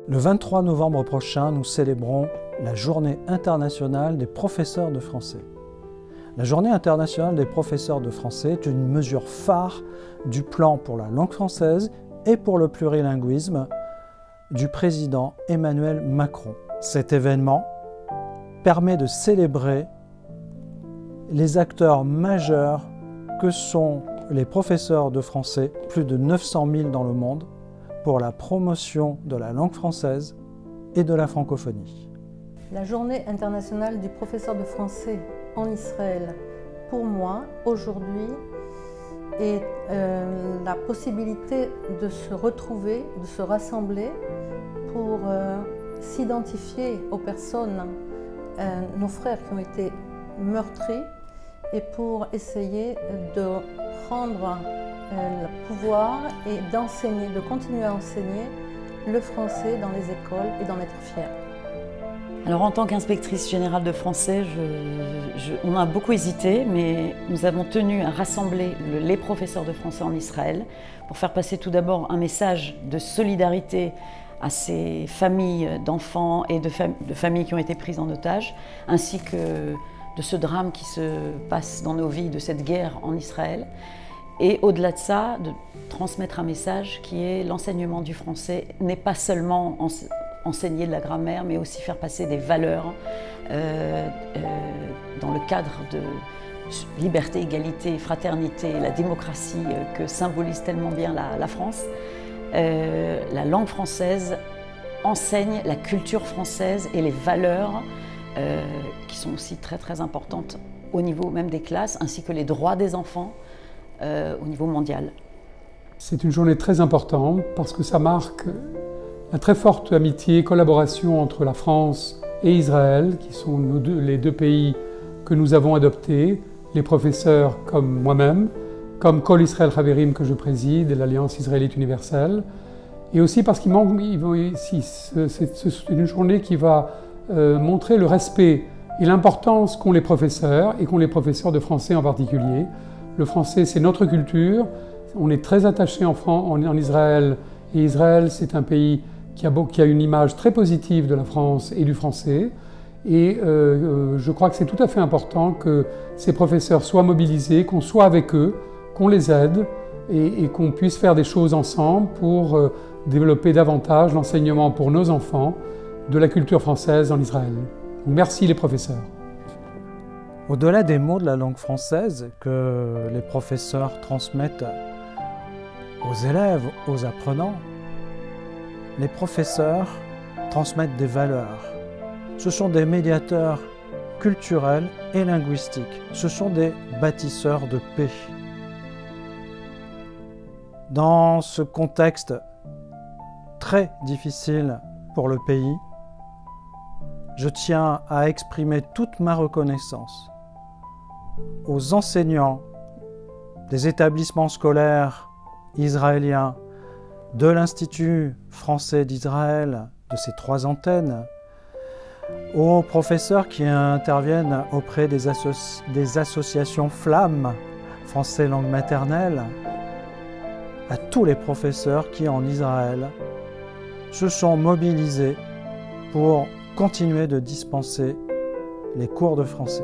Le 23 novembre prochain, nous célébrons la Journée internationale des professeurs de français. La Journée internationale des professeurs de français est une mesure phare du plan pour la langue française et pour le plurilinguisme du président Emmanuel Macron. Cet événement permet de célébrer les acteurs majeurs que sont les professeurs de français, plus de 900 000 dans le monde, pour la promotion de la langue française et de la francophonie. La Journée internationale du professeur de français en Israël, pour moi, aujourd'hui, est la possibilité de se retrouver, de se rassembler pour s'identifier aux personnes, nos frères qui ont été meurtris, et pour essayer de prendre le pouvoir et d'enseigner, de continuer à enseigner le français dans les écoles et d'en être fiers. Alors en tant qu'inspectrice générale de français, on a beaucoup hésité, mais nous avons tenu à rassembler les professeurs de français en Israël pour faire passer tout d'abord un message de solidarité à ces familles d'enfants et de familles qui ont été prises en otage, ainsi que de ce drame qui se passe dans nos vies, de cette guerre en Israël. Et au-delà de ça, de transmettre un message qui est l'enseignement du français n'est pas seulement enseigner de la grammaire, mais aussi faire passer des valeurs dans le cadre de liberté, égalité, fraternité, la démocratie que symbolise tellement bien la France. La langue française enseigne la culture française et les valeurs qui sont aussi très très importantes au niveau même des classes, ainsi que les droits des enfants au niveau mondial. C'est une journée très importante parce que ça marque la très forte amitié et collaboration entre la France et Israël, qui sont les deux pays que nous avons adoptés, les professeurs comme moi-même, comme Kol Israel Haverim que je préside, et l'Alliance israélite universelle, et aussi parce c'est une journée qui va montrer le respect et l'importance qu'ont les professeurs, et qu'ont les professeurs de français en particulier. Le français, c'est notre culture, on est très attaché en Israël, et Israël, c'est un pays qui a une image très positive de la France et du français, et je crois que c'est tout à fait important que ces professeurs soient mobilisés, qu'on soit avec eux, qu'on les aide, et qu'on puisse faire des choses ensemble pour développer davantage l'enseignement pour nos enfants de la culture française en Israël. Donc, merci les professeurs. Au-delà des mots de la langue française que les professeurs transmettent aux élèves, aux apprenants, les professeurs transmettent des valeurs. Ce sont des médiateurs culturels et linguistiques. Ce sont des bâtisseurs de paix. Dans ce contexte très difficile pour le pays, je tiens à exprimer toute ma reconnaissance aux enseignants des établissements scolaires israéliens, de l'Institut français d'Israël, de ses 3 antennes, aux professeurs qui interviennent auprès des associations Flammes, français langue maternelle, à tous les professeurs qui, en Israël, se sont mobilisés pour continuer de dispenser les cours de français.